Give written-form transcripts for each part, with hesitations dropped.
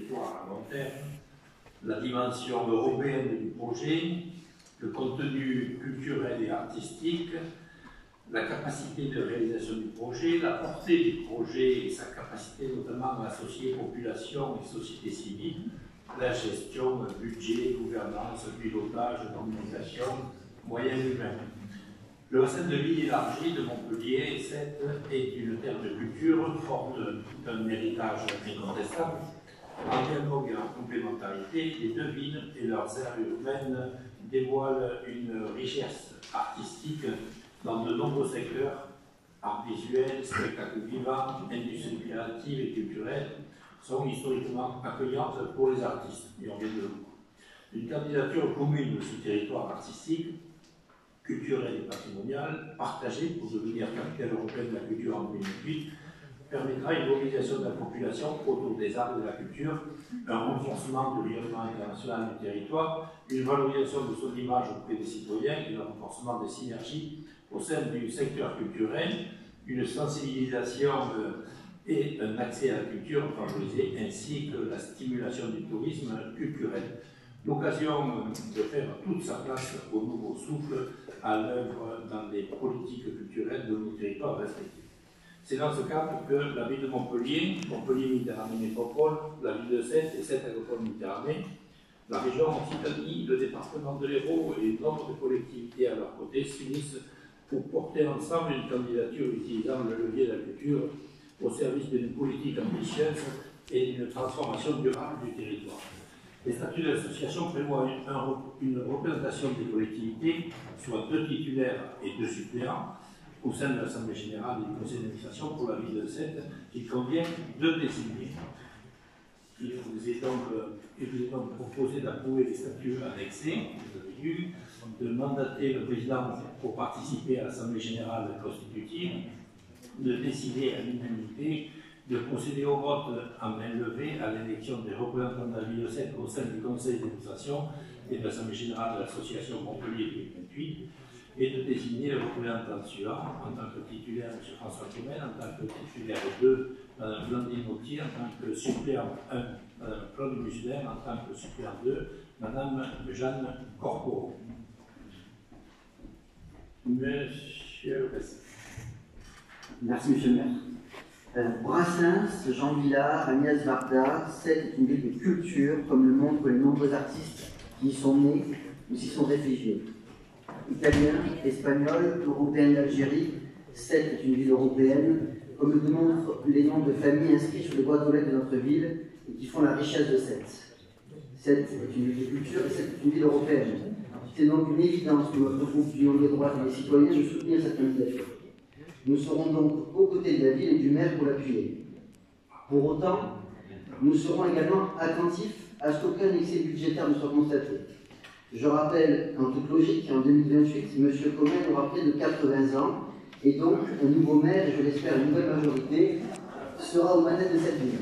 territoire à long terme, la dimension européenne du projet, le contenu culturel et artistique, la capacité de réalisation du projet, la portée du projet et sa capacité notamment à associer population et société civile, la gestion, budget, gouvernance, pilotage, communication, moyens humains. Le bassin de vie élargi de Montpellier, cette est une terre de culture forte d'un héritage incontestable. En dialogue et en complémentarité, les deux villes et leurs aires urbaines dévoilent une richesse artistique dans de nombreux secteurs, art visuel, spectacle vivant, industrie créative et culturelle, sont historiquement accueillantes pour les artistes. Et on vient de loin. Une candidature commune de ce territoire artistique, culturel et patrimonial, partagée pour devenir capitale européenne de la culture en 2008, permettra une mobilisation de la population autour des arts et de la culture, un renforcement de l'union international du territoire, une valorisation de son image auprès des citoyens et le renforcement des synergies au sein du secteur culturel, une sensibilisation et un accès à la culture favorisé, ainsi que la stimulation du tourisme culturel. L'occasion de faire toute sa place au nouveau souffle à l'œuvre dans les politiques culturelles de nos territoires respectifs. C'est dans ce cadre que la ville de Montpellier, Montpellier-Méditerranée Métropole, la ville de Sète et Sète Agropole-Méditerranée, la région Occitanie, le département de l'Hérault et nombre de collectivités à leur côté s'unissent pour porter ensemble une candidature utilisant le levier de la culture au service d'une politique ambitieuse et d'une transformation durable du territoire. Les statuts de l'association prévoient une représentation des collectivités, soit 2 titulaires et 2 suppléants, au sein de l'Assemblée générale et du conseil d'administration pour la ville de Sète, qu'il convient de désigner. Il vous est donc proposé d'approuver les statuts annexés, vous avez vu, de mandater le président pour participer à l'Assemblée générale constitutive, de décider à l'unanimité de procéder au vote en main levée à l'élection des représentants de la ville de Sète au sein du conseil d'administration et de l'Assemblée générale de l'association Montpellier 2028, et de désigner le représentant suivant en tant que titulaire M. François Kemel, en tant que titulaire 2 Mme Blandine Autier, en tant que suppléant 1 Mme Claude Musler, en tant que suppléant 2 Mme Jeanne Corporeau. Monsieur le Merci, monsieur le maire. Brassens, Jean Villard, Agnès Varda, Sète est une ville de culture, comme le montrent les nombreux artistes qui y sont nés ou s'y sont réfugiés. Italiens, Espagnols, Européens d'Algérie, Sète est une ville européenne, comme le démontrent les noms de familles inscrits sur les boîtes aux lettres de notre ville et qui font la richesse de Sète. Sète est une ville de culture et Sète est une ville européenne. C'est donc une évidence que notre groupe d'Union des droits et des citoyens de soutenir cette candidature. Nous serons donc aux côtés de la ville et du maire pour l'appuyer. Pour autant, nous serons également attentifs à ce qu'aucun excès budgétaire ne soit constaté. Je rappelle, en toute logique, qu'en 2028, M. Comène aura près de 80 ans, et donc un nouveau maire, et je l'espère une nouvelle majorité, sera aux manettes de cette ville.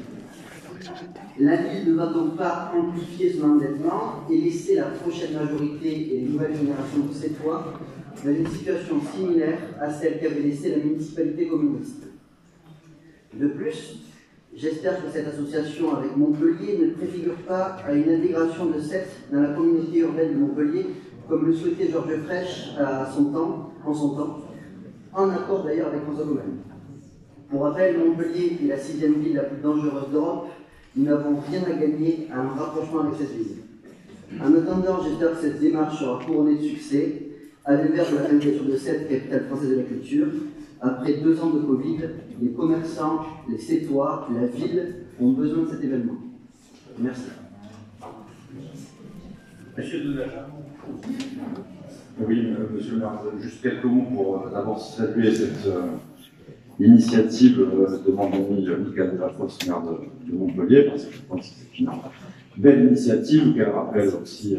La ville ne va donc pas amplifier son endettement et laisser la prochaine majorité et les nouvelles générations de Sétois dans une situation similaire à celle qu'avait laissée la municipalité communiste. De plus, j'espère que cette association avec Montpellier ne préfigure pas à une intégration de Sète dans la communauté urbaine de Montpellier, comme le souhaitait Georges Frêche en son temps, en accord d'ailleurs avec François Comène. Pour rappel, Montpellier est la 6e ville la plus dangereuse d'Europe. Nous n'avons rien à gagner à un rapprochement avec cette ville. En attendant, j'espère que cette démarche sera couronnée de succès, à l'inverse de la candidature de Sète, capitale française de la culture. Après 2 ans de Covid, les commerçants, les Sétois, la ville ont besoin de cet événement. Merci. Monsieur Denaja. Oui, monsieur le maire, juste quelques mots pour d'abord saluer cette initiative de mon ami Michael Delafos, maire de Montpellier, parce que je pense que c'est une belle initiative qu'elle rappelle aussi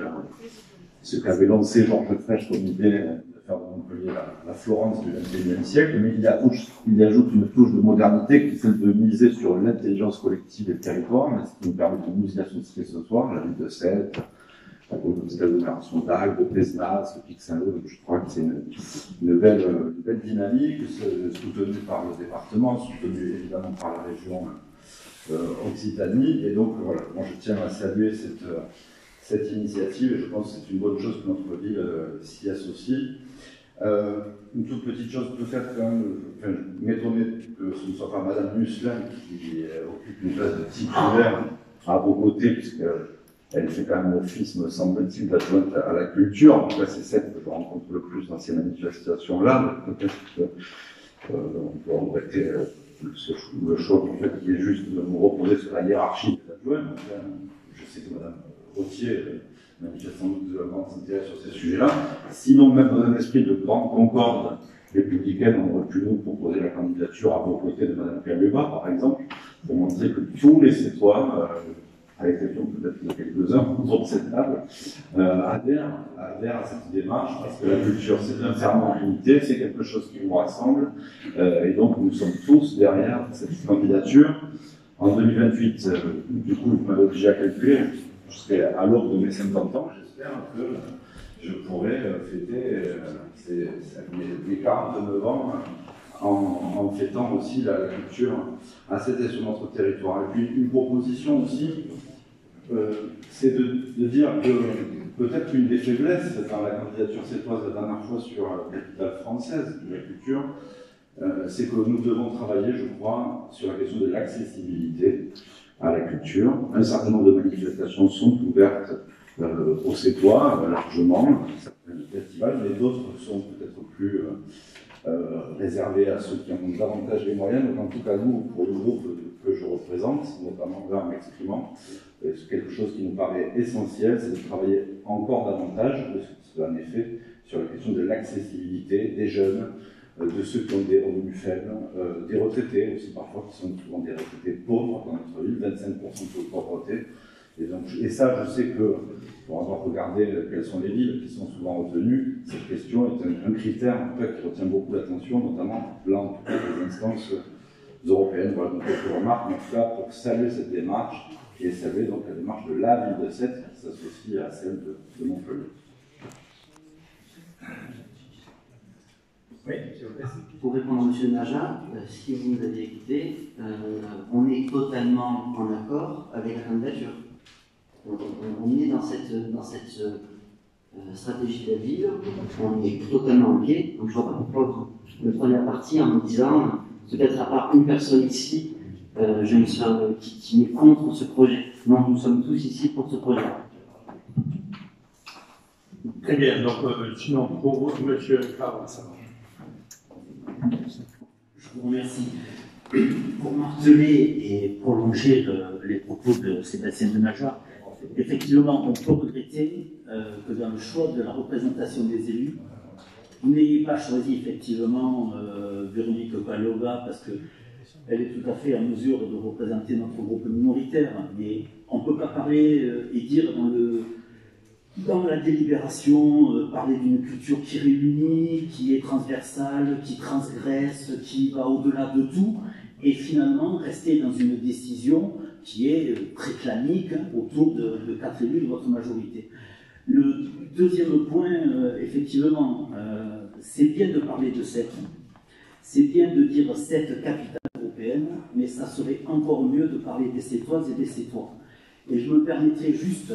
ce qu'avait lancé Georges Frêche comme idée de faire de Montpellier la Florence du XXIe siècle, mais il ajoute une touche de modernité qui est celle de miser sur l'intelligence collective et le territoire, ce qui nous permet de nous y associer ce soir, la ville de Sète, la communauté d'agglomération d'Agde, de Pézenas, de Pic-Saint-Lô. Je crois que c'est une belle dynamique soutenue par le département, soutenue évidemment par la région Occitanie. Et donc voilà, moi je tiens à saluer cette initiative et je pense que c'est une bonne chose que notre ville s'y associe. Une toute petite chose peut-être quand même, enfin, je m'étonnais que ce ne soit pas Madame Musselin qui occupe une place de titulaire à vos côtés, puisqu'elle fait quand même l'office, me semble-t-il, d'adjointe à la culture. En tout cas, c'est celle que je rencontre le plus dans ces manifestations-là. Peut-être qu'on peut regretter le choix en fait, qui est juste de nous reposer sur la hiérarchie des adjoints. Je sais que Madame Rottier manifestement de grande intérêt sur ces sujets-là. Sinon, même dans un esprit de grande concorde républicaine, on aurait pu nous proposer la candidature à vos côtés de Mme Kaluba, par exemple, pour montrer que tous les Sétois, à l'exception peut-être de quelques-uns autour de cette table, adhèrent à cette démarche, parce que la culture, c'est un serment d'unité, c'est quelque chose qui nous rassemble, et donc nous sommes tous derrière cette candidature. En 2028, du coup, vous m'avez déjà calculé, je serai à l'aube de mes 50 ans, j'espère que je pourrai fêter mes 49 ans en fêtant aussi la culture à cette sur notre territoire. Et puis une proposition aussi, c'est de dire que peut-être qu'une des faiblesses dans la candidature sétoise la dernière fois sur la capitale française de la culture, c'est que nous devons travailler, je crois, sur la question de l'accessibilité à la culture. Un certain nombre de manifestations sont ouvertes aux Sétois, largement, certains festivals, mais d'autres sont peut-être plus réservées à ceux qui ont davantage les moyens. Donc en tout cas, nous, pour le groupe que je représente, notamment là en m'exprimant, c'est quelque chose qui nous paraît essentiel, c'est de travailler encore davantage, en effet, sur la question de l'accessibilité des jeunes, de ceux qui ont des revenus faibles, des retraités aussi parfois, qui sont souvent des retraités pauvres dans notre ville, 25% de pauvreté. Et ça, je sais que, pour avoir regardé quelles sont les villes qui sont souvent retenues, cette question est un critère en fait, qui retient beaucoup l'attention, notamment là, en tout cas, des instances européennes. Voilà, donc quelques remarques, mais en tout cas, pour saluer cette démarche, et saluer donc la démarche de la ville de Sète, qui s'associe à celle de Montpellier. Oui, pour répondre à M. Naja, si vous nous avez écouté, on est totalement en accord avec la candidature. On est dans cette stratégie de la ville, on est totalement en pied, donc je ne vois pas pourquoi vous prenez la partie en me disant, peut-être à part une personne ici, qui est contre ce projet. Non, nous sommes tous ici pour ce projet. Très bien, donc sinon pour vous, M. Carvassa. Je vous remercie. Pour marteler et prolonger les propos de Sébastien Denaja, effectivement, on peut regretter que dans le choix de la représentation des élus, vous n'ayez pas choisi effectivement Véronique Kaluba parce qu'elle est tout à fait en mesure de représenter notre groupe minoritaire, mais on ne peut pas parler et dire dans la délibération, parler d'une culture qui réunit, qui est transversale, qui transgresse, qui va au-delà de tout, et finalement rester dans une décision qui est très clanique autour de 4 élus de votre majorité. Le deuxième point, effectivement, c'est bien de parler de Sète, c'est bien de dire Sète capitale européenne, mais ça serait encore mieux de parler des Sétoises et des Sétois. Et je me permettrai juste